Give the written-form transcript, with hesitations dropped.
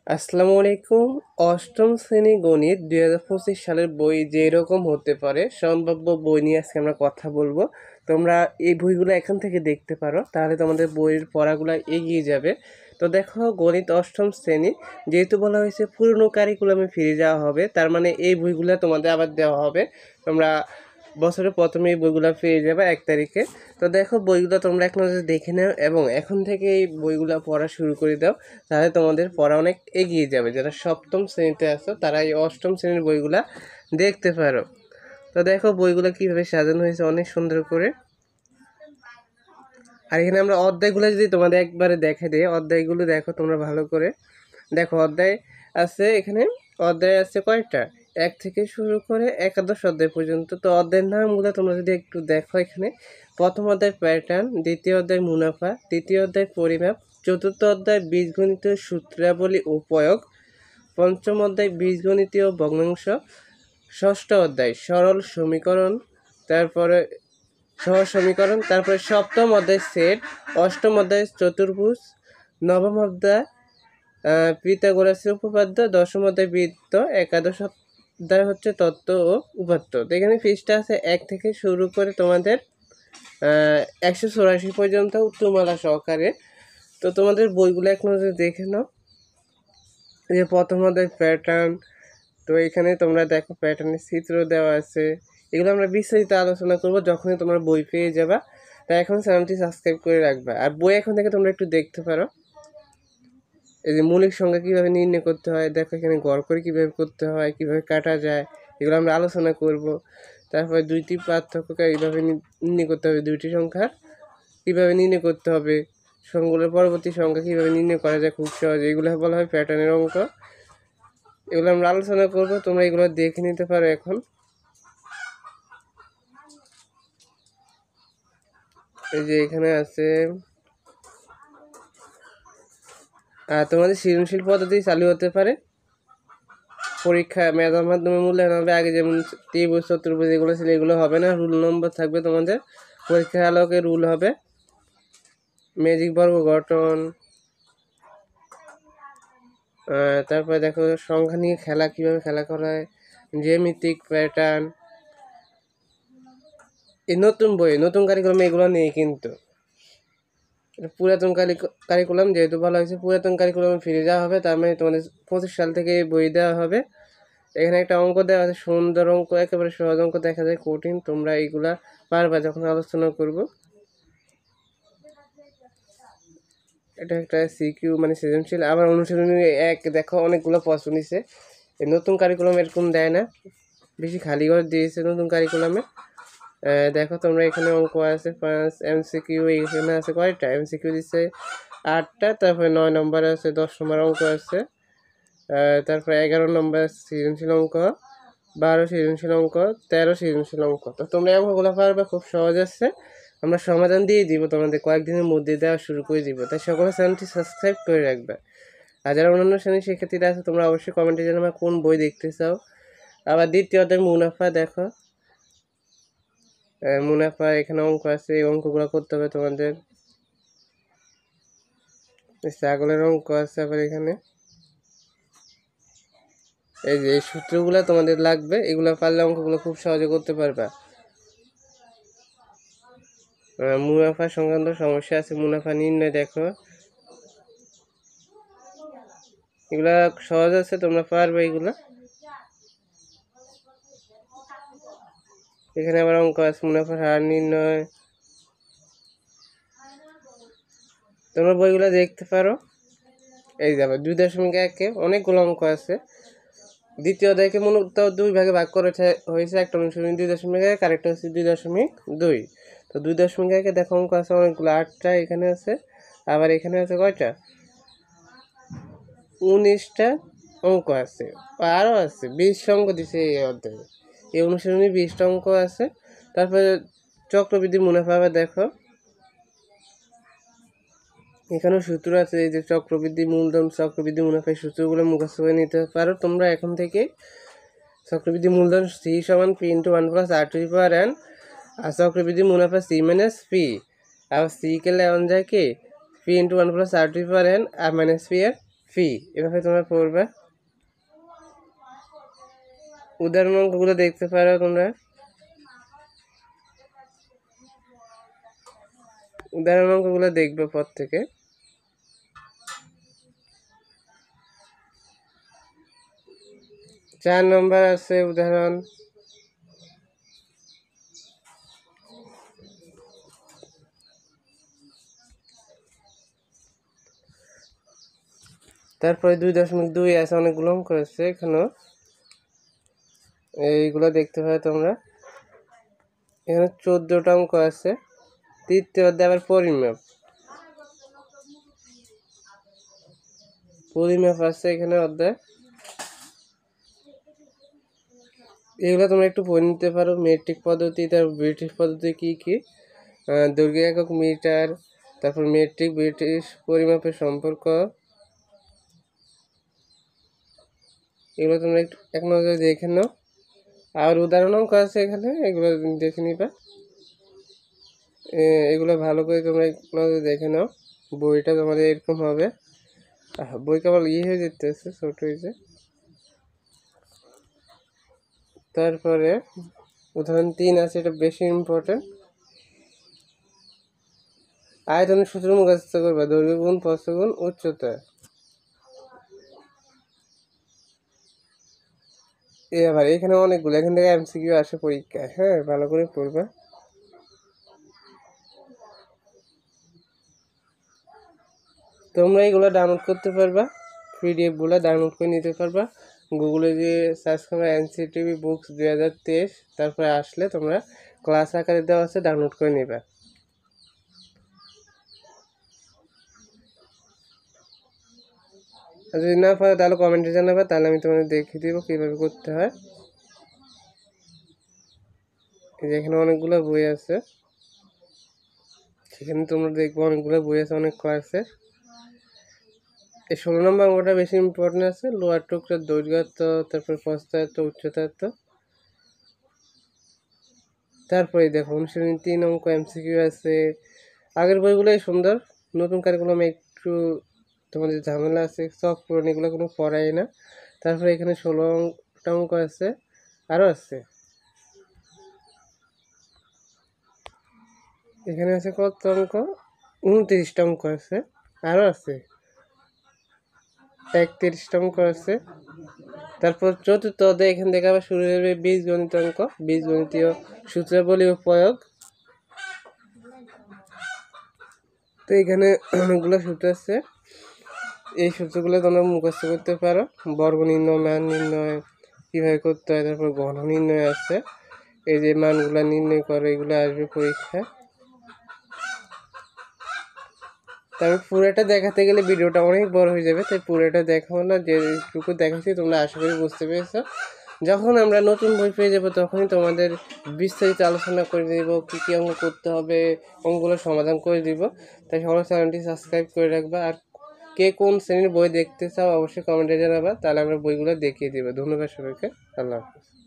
আসসালামু আলাইকুম। অষ্টম শ্রেণী গণিত 2025 সালের বই যেরকম হতে পারে সম্ভাব্য বই নিয়ে আজকে আমরা কথা বলবো। তোমরা এই বইগুলো এখান থেকে দেখতে পারো, তাহলে তোমাদের বইয়ের পড়াগুলো এগিয়ে যাবে। তো দেখো, গণিত অষ্টম শ্রেণী যেহেতু বলা হয়েছে পুরনো কারিকুলামে ফিরে যাওয়া হবে, তার মানে এই বইগুলো তোমাদের আবার দেওয়া হবে। তোমরা বছরের প্রথমে এই বইগুলো পেয়ে যাবে 1 তারিখে। তো দেখো, বইগুলো তোমরা এক নজরে দেখে নাও এবং এখন থেকে এই বইগুলো পড়া শুরু করে দাও, তাহলে তোমাদের পড়া অনেক এগিয়ে যাবে। যারা সপ্তম শ্রেণীতে আছো তারা এই অষ্টম শ্রেণীর বইগুলা দেখতে পারো। তো দেখো বইগুলো কিভাবে সাজানো হয়েছে অনেক সুন্দর করে। আর এখানে আমরা অধ্যায়গুলো যদি তোমাদের একবারে দেখে দিই, অধ্যায়গুলো দেখো তোমরা ভালো করে। দেখো অধ্যায় আছে এখানে, অধ্যায় আছে কয়টা, 1 থেকে শুরু করে একাদশ অধ্যায় পর্যন্ত। তো অধ্যায়ের নামগুলো তোমরা যদি একটু দেখো, এখানে প্রথম অধ্যায় প্যাটার্ন, দ্বিতীয় অধ্যায় মুনাফা, তৃতীয় অধ্যায় পরিমাপ, চতুর্থ অধ্যায় বীজগণিতীয় সূত্রাবলী ও প্রয়োগ, পঞ্চম অধ্যায় বীজগণিতীয় ভগ্নাংশ, ষষ্ঠ অধ্যায় সরল সমীকরণ, তারপরে সহজ সমীকরণ, তারপরে সপ্তম অধ্যায় সেট, অষ্টম অধ্যায় চতুর্ভুজ, নবম অধ্যায় পিথাগোরাসের উপপাদ্য, দশম অধ্যায় বৃত্ত, একাদশ অধ্যায় হচ্ছে তত্ত্ব ও উপাত্ত। তো এখানে পৃষ্ঠা আছে 1 থেকে শুরু করে তোমাদের 184 পর্যন্ত উত্তরমালা সহকারে। তো তোমাদের বইগুলো এক নজরে দেখে নাও। যে প্রথম অধ্যায় প্যাটার্ন, তো এখানে তোমরা দেখো প্যাটার্নের চিত্র দেওয়া আছে। এগুলো আমরা বিস্তারিত আলোচনা করব যখনই তোমরা বই পেয়ে যাবা। তাই এখন চ্যানেলটি সাবস্ক্রাইব করে রাখবা। আর বই এখন থেকে তোমরা একটু দেখতে পারো। এই যে মৌলিক সংখ্যা কীভাবে নির্ণয় করতে হয়, দেখো এখানে গড় করে কীভাবে করতে হয়, কীভাবে কাটা যায়, এগুলো আমরা আলোচনা করব। তারপরে দুইটি পার্থক্য কীভাবে নির্ণয় করতে হবে, দুইটি সংখ্যার কীভাবে নির্ণয় করতে হবে, সংখ্যাগুলোর পরবর্তী সংখ্যা কীভাবে নির্ণয় করা যায় খুব সহজে, এগুলো বলা হয় প্যাটার্নের অঙ্ক। এগুলো আমরা আলোচনা করব, তোমরা এগুলো দেখে নিতে পারো এখন। এই যে এখানে আছে তোমাদের সৃজনশীল পদ্ধতি চালু হতে পারে। পরীক্ষা মেধার মাধ্যমে মূল্যায়ন হবে। আগে যেমন ত্রিভুজ চতুর্ভুজ এগুলো ছিল, এগুলো হবে না। রুল নম্বর থাকবে তোমাদের, পরীক্ষার আলোকে রুল হবে। ম্যাজিক বর্গ গঠন, তারপরে দেখো সংখ্যা নিয়ে খেলা, কিভাবে খেলা করা হয়, জ্যামিতিক প্যাটার্ন। এই নতুন বই, নতুন কারিকুলামে এগুলো নেই, কিন্তু পুরাতন কারিকুলাম যেহেতু বলা হয়েছে পুরাতন কারিকুলামে ফিরে যাওয়া হবে, তার মানে তোমাদের 25 সাল থেকে বই দেওয়া হবে। এখানে একটা অঙ্ক দেওয়া আছে, সুন্দর অঙ্ক, একেবারে সহজ অঙ্ক, দেখা যায় কঠিন, তোমরা এইগুলা পারবা যখন আলোচনা করব। এটা একটা সিকিউ মানে সৃজনশীল। আবার অনুশীলনী 1 দেখো অনেকগুলো প্রশ্ন নিছে। এই নতুন কারিকুলাম এরকম দেয় না, বেশি খালি করে দিয়েছে নতুন কারিকুলামে। দেখো তোমরা এখানে অঙ্ক আছে 5 এমসিকিউ, এখানে আছে কয়টা এমসিকিউ দিচ্ছে, 8টা। তারপরে 9 নম্বর আছে, 10 নম্বর অঙ্ক আছে, তারপরে 11 নম্বর সৃজনশীল অঙ্ক, 12 সৃজনশীল অঙ্ক, 13 সৃজনশীল অঙ্ক। তো তোমরা এই অঙ্কগুলো পারবে, খুব সহজ আছে। আমরা সমাধান দিয়ে দিব তোমাদের, কয়েকদিনের মধ্যে দেওয়া শুরু করে দিব। তাই সকলে চ্যানেলটি সাবস্ক্রাইব করে রাখবে। আর যারা অন্যান্য শ্রেণীর শিক্ষার্থীরা আছে, তোমরা অবশ্যই কমেন্টে জানাবে কোন বই দেখতে চাও। আবার দ্বিতীয় অধ্যায় মুনাফা, দেখো মুনাফা এখানে অঙ্ক আছে, এই অঙ্কগুলো করতে হবে তোমাদের। ছাগলের অঙ্ক আছে আবার এখানে। এই যে এই সূত্রগুলো তোমাদের লাগবে, এগুলো পারলে অঙ্কগুলো খুব সহজে করতে পারবা। মুনাফা সংক্রান্ত সমস্যা আছে, মুনাফা নির্ণয়, দেখো এগুলা সহজ আছে, তোমরা পারবে এগুলা। এখানে আবার অঙ্ক আছে মুনাফার হার নির্ণয়, তোমরা বইগুলো দেখতে পারো। এই যাবে 2.1 অনেকগুলো অঙ্ক আছে। দ্বিতীয় অধ্যায়কে মূলত 2 ভাগে ভাগ করেছে হয়েছে, একটা অনুশীলনী 2.1, আরেকটা হচ্ছে 2.2। তো 2.1 দেখো অঙ্ক আছে অনেকগুলো, 8টা এখানে আছে। আবার এখানে আছে কয়টা, 19টা অঙ্ক আছে। আরও আছে 20 অঙ্ক দিছে এই অধ্যায়ে, এই অনুশীলনী 20টা অঙ্ক আছে। তারপরে চক্রবৃদ্ধি মুনাফা, আবার দেখো এখানেও সূত্র আছে। এই যে চক্রবৃদ্ধি মূলধন, চক্রবৃদ্ধি মুনাফা, এই সূত্রগুলো মুখস্থ করে নিতে পারো তোমরা এখন থেকে। চক্রবৃদ্ধি মূলধন C = P × 1 + R⁴ আর চক্রবৃদ্ধি মুনাফা C - P। আবার C কে লেওয়া যায় কি P × 1 + R⁴ আর -P এর ফি, এভাবে তোমরা পড়বা। উদাহরণ অঙ্কগুলো দেখতে পারো তোমরা। উদাহরণ অঙ্কগুলো দেখবে পর থেকে। চার নম্বর আছে উদাহরণ। তারপরে 2.2 আছে, অনেকগুলো অঙ্ক আছে এখানেও, এইগুলো দেখতে পাবে তোমরা। এখানে 14টা অঙ্ক আছে। তৃতীয় অধ্যায় আবার পরিমাপ আছে এখানে অধ্যায়। এগুলো তোমরা একটু পড়ে নিতে পারো। মেট্রিক পদ্ধতি, তারপর ব্রিটিশ পদ্ধতি কি কি, দৈর্ঘ্য একক মিটার, তারপর মেট্রিক ব্রিটিশ পরিমাপের সম্পর্ক, এগুলো তোমরা একটু এক নজরে দেখে নাও। আর উদাহরণ অঙ্ক আছে এখানে, এগুলো দেখে নিবা। এগুলো ভালো করে তোমরা এক নজরে দেখে নাও। বইটা তোমাদের এরকম হবে। বই কেবল হয়ে যেতেছে, ছোট হয়েছে। তারপরে উদাহরণ 3 আছে, এটা বেশি ইম্পর্টেন্ট। আয়তনের সূত্র মুখস্থ করবা, দৈর্ঘ্য গুণ প্রস্থ গুণ উচ্চতা। এবার এখানে অনেকগুলো, এখান থেকে এমসিকিউ আসে পরীক্ষায়, হ্যাঁ ভালো করে পড়বা। তোমরা এগুলো ডাউনলোড করতে পারবা, পিডিএফ গুলো ডাউনলোড করে নিতে পারবা। গুগলে যে সার্চ করবা এনসিটিভি বুকস 2023, তারপরে আসলে তোমরা ক্লাস আকারে দেওয়া আছে, ডাউনলোড করে নিবা। আর যদি না পারো তাহলে কমেন্টে জানাবা, তাহলে আমি তোমাদের দেখিয়ে দিব কীভাবে করতে হয়। এখানে অনেকগুলো বই আছে, সেখানে তোমরা দেখবো অনেকগুলো বই আছে, অনেক ক্লাসের। এই 16 নম্বর অঙ্কটা বেশি ইম্পর্টেন্ট আছে। লোয়ার টুকরার দৈর্ঘ্যাত্ম, তারপর প্রস্থের উচ্চতাত্ব। তারপরে দেখো অনুশীলনী 3 অঙ্ক এমসিকিউ আছে। আগের বইগুলোই সুন্দর, নতুন কারিকুলামে একটু তোমাদের ঝামেলা আছে, সব পূরণ এগুলো কোনো পড়াই না। তারপরে এখানে 16টা অঙ্ক আছে, আরও আছে। এখানে আছে কত অঙ্ক, 29টা অঙ্ক আছে, আরও আছে 31টা অঙ্ক আছে। তারপর চতুর্থ অধ্যায় এখান থেকে আবার শুরু হবে বীজগণিত অঙ্ক, বীজগণিতীয় সূত্রাবলী ও প্রয়োগ। তো এখানে অনেকগুলো সূত্র আছে, এই সূত্রগুলো তোমরা মুখস্থ করতে পারো। বর্গ নির্ণয়, মান নির্ণয় কীভাবে করতে হয়, তারপর ঘন নির্ণয় আছে, এই যে মানগুলো নির্ণয় করো, এগুলো আসবে পরীক্ষায়। তবে পুরোটা দেখাতে গেলে ভিডিওটা অনেক বড় হয়ে যাবে, তাই পুরোটা দেখাবো না, যেটুকু দেখাচ্ছি তোমরা আশা করি বুঝতে পেরেছো। যখন আমরা নতুন বই পেয়ে যাবো তখনই তোমাদের বিস্তারিত আলোচনা করে দেব, কী কী অঙ্ক করতে হবে, অঙ্কগুলো সমাধান করে দিব। তাই সবাই চ্যানেলটি সাবস্ক্রাইব করে রাখবা। আর কে কোন শ্রেণীর বই দেখতে চাও অবশ্যই কমেন্টে জানাবা, তাহলে আমরা বইগুলো দেখিয়ে দিব। ধন্যবাদ সবাইকে, আল্লাহ হাফিজ।